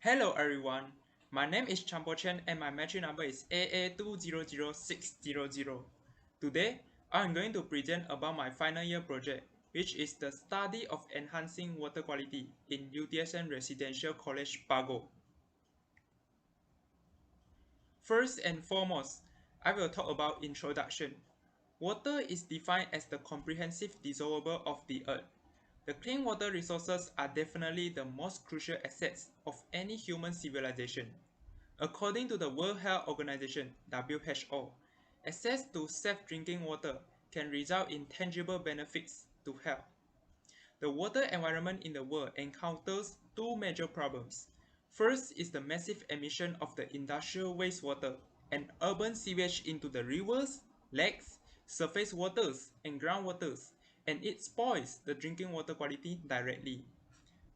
Hello everyone, my name is Chen and my metric number is AA200600. Today, I'm going to present about my final year project, which is the study of enhancing water quality in UTSN Residential College Pago. First and foremost, I will talk about introduction. Water is defined as the comprehensive dissolvable of the earth. The clean water resources are definitely the most crucial assets of any human civilization. According to the World Health Organization (WHO), access to safe drinking water can result in tangible benefits to health. The water environment in the world encounters two major problems. First is the massive emission of the industrial wastewater and urban sewage into the rivers, lakes, surface waters, and groundwaters, and it spoils the drinking water quality directly.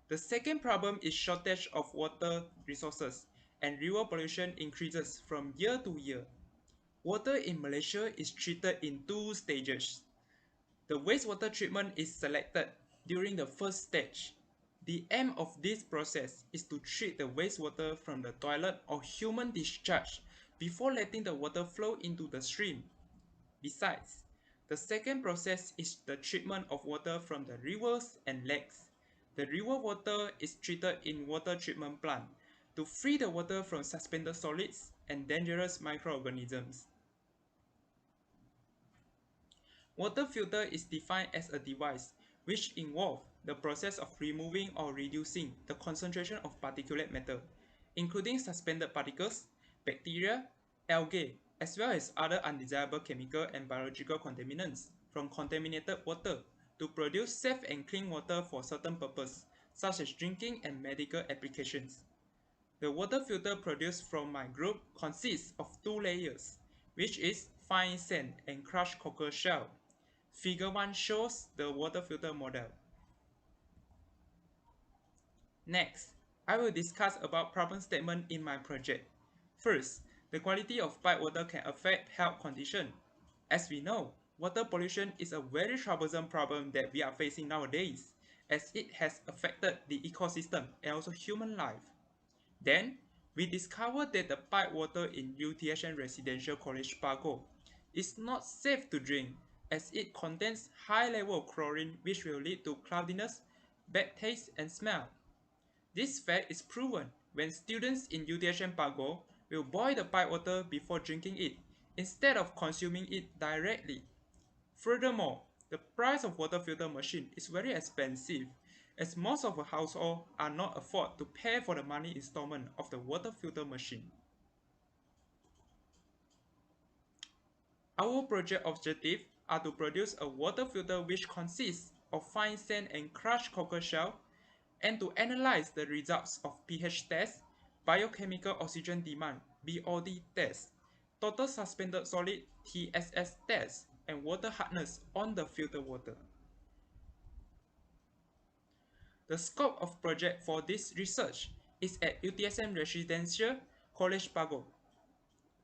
The second problem is shortage of water resources and river pollution increases from year to year. Water in Malaysia is treated in two stages. The wastewater treatment is selected during the first stage. The aim of this process is to treat the wastewater from the toilet or human discharge before letting the water flow into the stream. Besides, the second process is the treatment of water from the rivers and lakes. The river water is treated in water treatment plant to free the water from suspended solids and dangerous microorganisms. Water filter is defined as a device which involves the process of removing or reducing the concentration of particulate matter, including suspended particles, bacteria, algae, as well as other undesirable chemical and biological contaminants from contaminated water to produce safe and clean water for certain purposes, such as drinking and medical applications. The water filter produced from my group consists of two layers, which is fine sand and crushed cockle shell. Figure 1 shows the water filter model. Next, I will discuss about problem statement in my project. First, the quality of pipe water can affect health condition. As we know, water pollution is a very troublesome problem that we are facing nowadays, as it has affected the ecosystem and also human life. Then, we discovered that the pipe water in UTSN Residential College Pago is not safe to drink as it contains high level of chlorine which will lead to cloudiness, bad taste and smell. This fact is proven when students in UTSN Pago will boil the pipe water before drinking it instead of consuming it directly. Furthermore, the price of water filter machine is very expensive as most of the households are not afford to pay for the money installment of the water filter machine. Our project objectives are to produce a water filter which consists of fine sand and crushed cockle shell and to analyze the results of pH test, biochemical oxygen demand (BOD) test, total suspended solid (TSS) test, and water hardness on the filter water. The scope of project for this research is at UTSM Residential College Pago.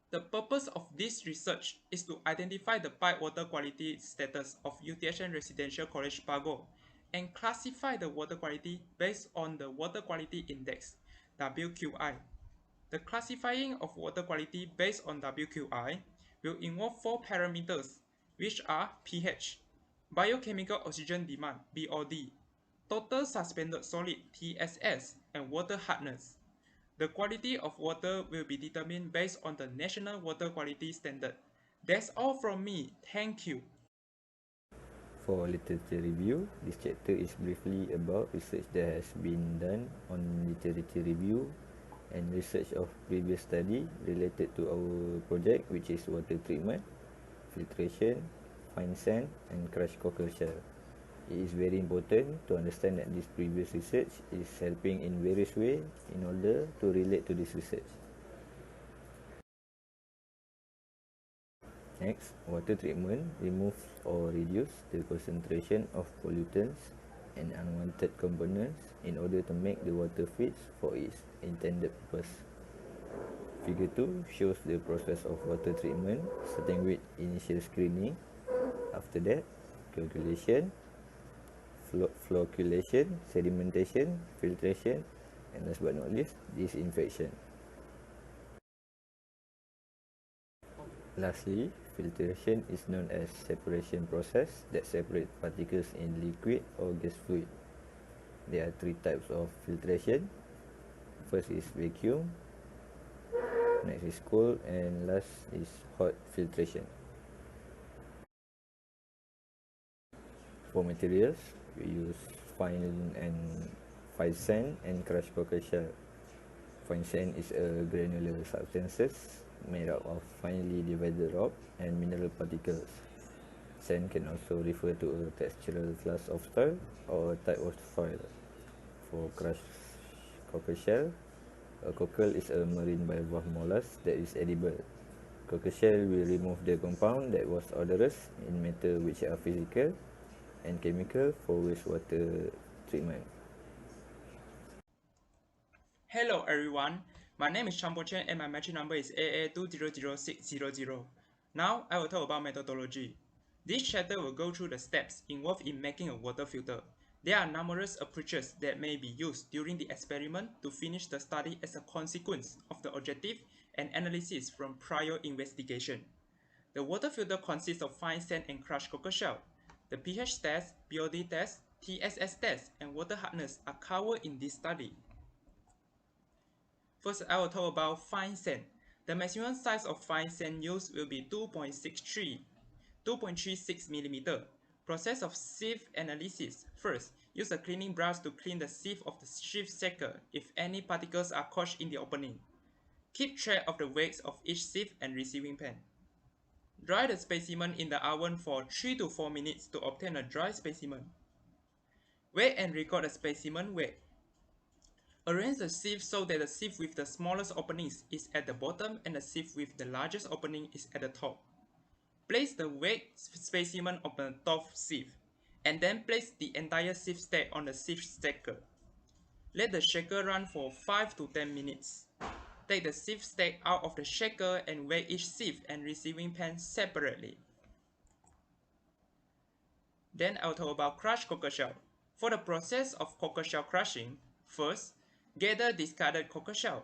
The purpose of this research is to identify the pipe water quality status of UTSM Residential College Pago and classify the water quality based on the Water Quality Index (WQI). The classifying of water quality based on WQI will involve four parameters, which are pH, biochemical oxygen demand (BOD), total suspended solid (TSS), and water hardness. The quality of water will be determined based on the National Water Quality Standard. That's all from me. Thank you. For literature review, this chapter is briefly about research that has been done on literature review and research of previous study related to our project, which is water treatment, filtration, fine sand and crushed cockle shell. It is very important to understand that this previous research is helping in various ways in order to relate to this research. Next, water treatment removes or reduces the concentration of pollutants and unwanted components in order to make the water fit for its intended purpose. Figure 2 shows the process of water treatment, starting with initial screening, after that, calculation, flocculation, sedimentation, filtration, And last but not least, disinfection. Lastly, filtration is known as separation process that separates particles in liquid or gas fluid. There are three types of filtration. First is vacuum, next is cold, and last is hot filtration. For materials, we use fine sand and crushed cockle shell. Fine sand is a granular substances made up of finely divided rock and mineral particles. Sand can also refer to a textural class of soil or a type of soil. For crushed cockle shell, a cockle is a marine bivalve mollusk that is edible. Cockle shell will remove the compound that was odorous in matter which are physical and chemical for wastewater treatment. Hello everyone, my name is Chen and my metric number is AA200600. Now I will talk about methodology. This chapter will go through the steps involved in making a water filter. There are numerous approaches that may be used during the experiment to finish the study as a consequence of the objective and analysis from prior investigation. The water filter consists of fine sand and crushed cockle shell. The pH test, BOD test, TSS test, and water hardness are covered in this study. First, I will talk about fine sand. The maximum size of fine sand used will be 2.36 mm. Process of sieve analysis. First, use a cleaning brush to clean the sieve of the sieve shaker if any particles are caught in the opening. Keep track of the weights of each sieve and receiving pan. Dry the specimen in the oven for 3 to 4 minutes to obtain a dry specimen. Weigh and record the specimen weight. Arrange the sieve so that the sieve with the smallest openings is at the bottom and the sieve with the largest opening is at the top. Place the weighed specimen on the top sieve, and then place the entire sieve stack on the sieve stacker. Let the shaker run for 5 to 10 minutes. Take the sieve stack out of the shaker and weigh each sieve and receiving pan separately. Then I'll talk about crushed cockle shell. For the process of cockle shell crushing, first, gather discarded cockle shell.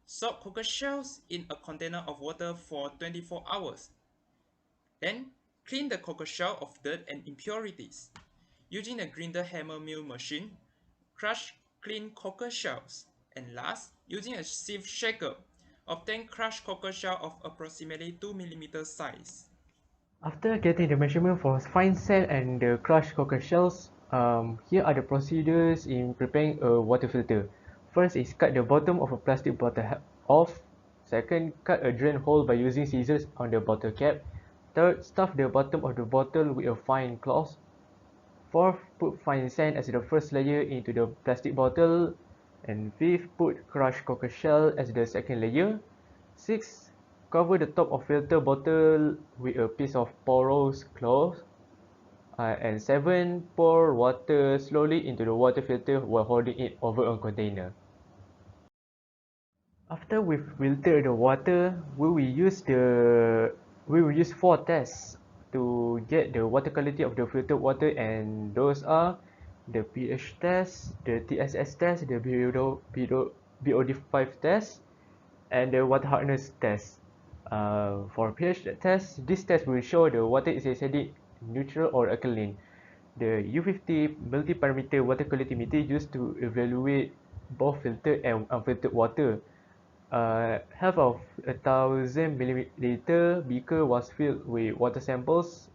Soak cockle shells in a container of water for 24 hours. Then, clean the cockle shell of dirt and impurities. Using the grinder hammer mill machine, crush clean cockle shells. And last, using a sieve shaker, obtain crushed cockle shell of approximately 2 mm size. After getting the measurement for fine sand and the crushed cockle shells, here are the procedures in preparing a water filter. First is cut the bottom of a plastic bottle off. Second, cut a drain hole by using scissors on the bottle cap. Third, stuff the bottom of the bottle with a fine cloth. Fourth, put fine sand as the first layer into the plastic bottle. And fifth, put crushed cockle shell as the second layer. Sixth, cover the top of filter bottle with a piece of porous cloth. And 7, pour water slowly into the water filter while holding it over a container. After we filter the water, we will use 4 tests to get the water quality of the filtered water, and those are the pH test, the TSS test, the BOD5 test, and the water hardness test. For pH test, this test will show the water is acidic, neutral, or alkaline. The U50 multi-parameter water quality meter used to evaluate both filtered and unfiltered water. Half of 1,000 milliliter beaker was filled with water samples.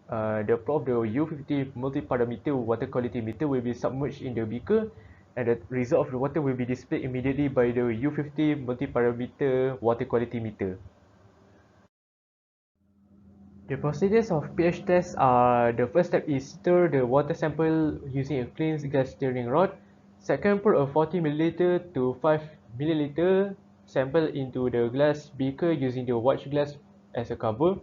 The probe of the U50 multi-parameter water quality meter will be submerged in the beaker, and the result of the water will be displayed immediately by the U50 multi-parameter water quality meter. The procedures of pH tests are: the first step is stir the water sample using a clean gas stirring rod. Second, pour a 40 ml to 5 ml sample into the glass beaker using the watch glass as a cover.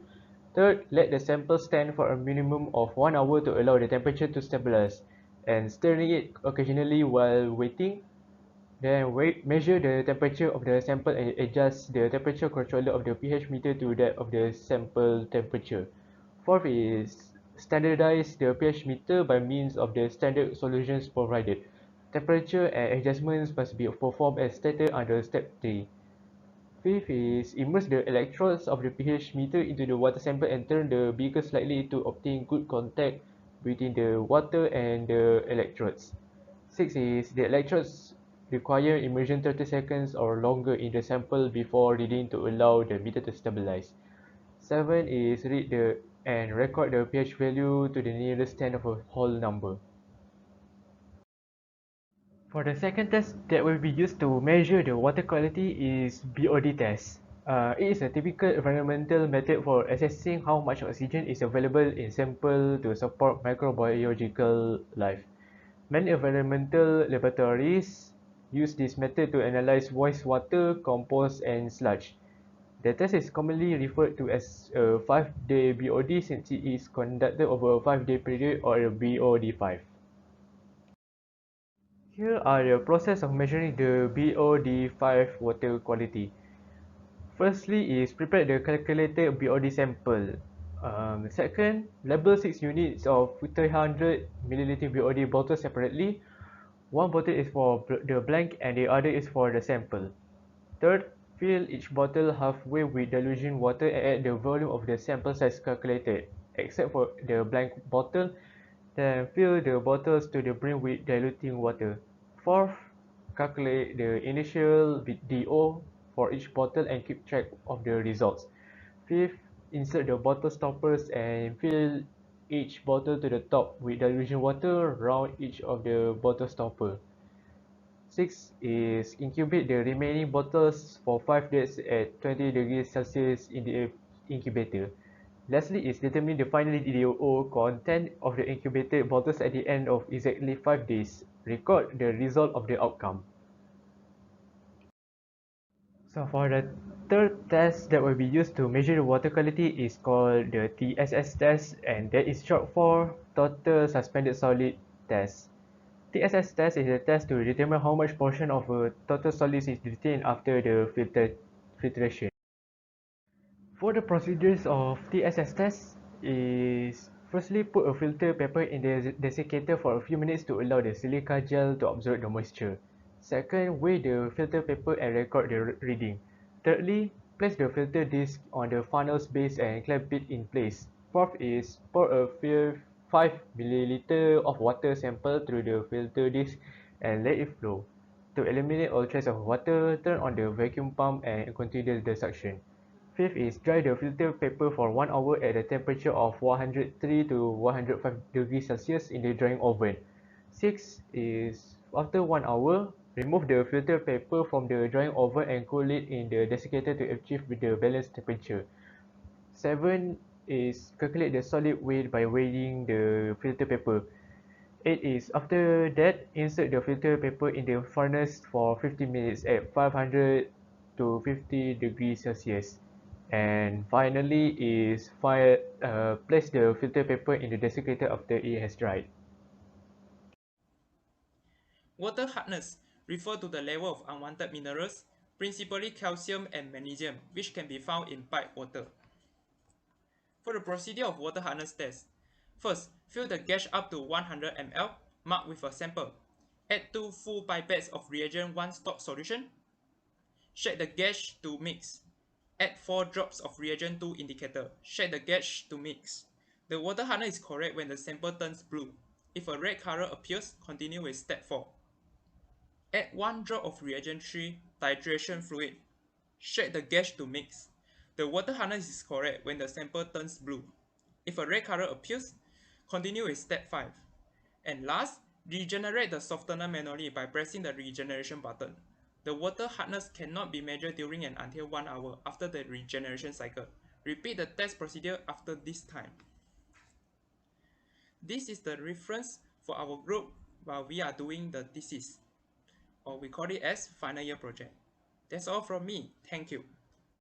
Third, let the sample stand for a minimum of 1 hour to allow the temperature to stabilize, and stirring it occasionally while waiting. Then measure the temperature of the sample and adjust the temperature controller of the pH meter to that of the sample temperature. Fourth is standardize the pH meter by means of the standard solutions provided. Temperature and adjustments must be performed as stated under step 3. Fifth is immerse the electrodes of the pH meter into the water sample and turn the beaker slightly to obtain good contact between the water and the electrodes. Six is the electrodes require immersion 30 seconds or longer in the sample before reading to allow the meter to stabilize. 7 is read the and record the pH value to the nearest tenth of a whole number. For the second test that will be used to measure the water quality is BOD test. It is a typical environmental method for assessing how much oxygen is available in sample to support microbiological life. Many environmental laboratories use this method to analyze wastewater, compost, and sludge. The test is commonly referred to as a 5-day BOD since it is conducted over a 5-day period or a BOD5. Here are the process of measuring the BOD5 water quality. Firstly is prepare the calculated BOD sample. Second, label 6 units of 300 ml BOD bottles separately. One bottle is for the blank and the other is for the sample. Third, fill each bottle halfway with dilution water and add the volume of the sample size calculated, except for the blank bottle. Then fill the bottles to the brim with diluting water. Fourth, calculate the initial DO for each bottle and keep track of the results. Fifth, insert the bottle stoppers and fill each bottle to the top with dilution water around each of the bottle stopper. Six is incubate the remaining bottles for 5 days at 20 degrees Celsius in the incubator. Lastly is determine the final DO content of the incubated bottles at the end of exactly 5 days. Record the result of the outcome. So for the third test that will be used to measure the water quality is called the TSS test, and that is short for Total Suspended Solid Test. TSS test is a test to determine how much portion of a total solids is retained after the filtration. For the procedures of TSS test is firstly put a filter paper in the desiccator for a few minutes to allow the silica gel to absorb the moisture. Second, weigh the filter paper and record the reading. Thirdly, place the filter disc on the funnel's base and clamp it in place. Fourth is pour a 5 ml of water sample through the filter disc and let it flow. To eliminate all trace of water, turn on the vacuum pump and continue the suction. Fifth is dry the filter paper for 1 hour at a temperature of 103 to 105 degrees Celsius in the drying oven. Sixth is after 1 hour, remove the filter paper from the drying oven and cool it in the desiccator to achieve the balanced temperature. 7 is calculate the solid weight by weighing the filter paper. 8 is after that, insert the filter paper in the furnace for 15 minutes at 500 to 50 degrees Celsius. And finally is place the filter paper in the desiccator after it has dried. Water hardness refers to the level of unwanted minerals, principally calcium and magnesium, which can be found in piped water. For the procedure of water hardness test, first, fill the gauge up to 100 ml, mark with a sample. Add 2 full pipettes of reagent 1-stop solution. Shake the gauge to mix. Add 4 drops of reagent 2 indicator. Shake the gauge to mix. The water hardness is correct when the sample turns blue. If a red color appears, continue with step 4. Add 1 drop of reagent 3 titration fluid. Shake the gauge to mix. The water hardness is correct when the sample turns blue. If a red color appears, continue with step 5. And last, regenerate the softener manually by pressing the regeneration button. The water hardness cannot be measured during and until 1 hour after the regeneration cycle. Repeat the test procedure after this time. This is the reference for our group while we are doing the thesis, or we call it as final year project. That's all from me. Thank you.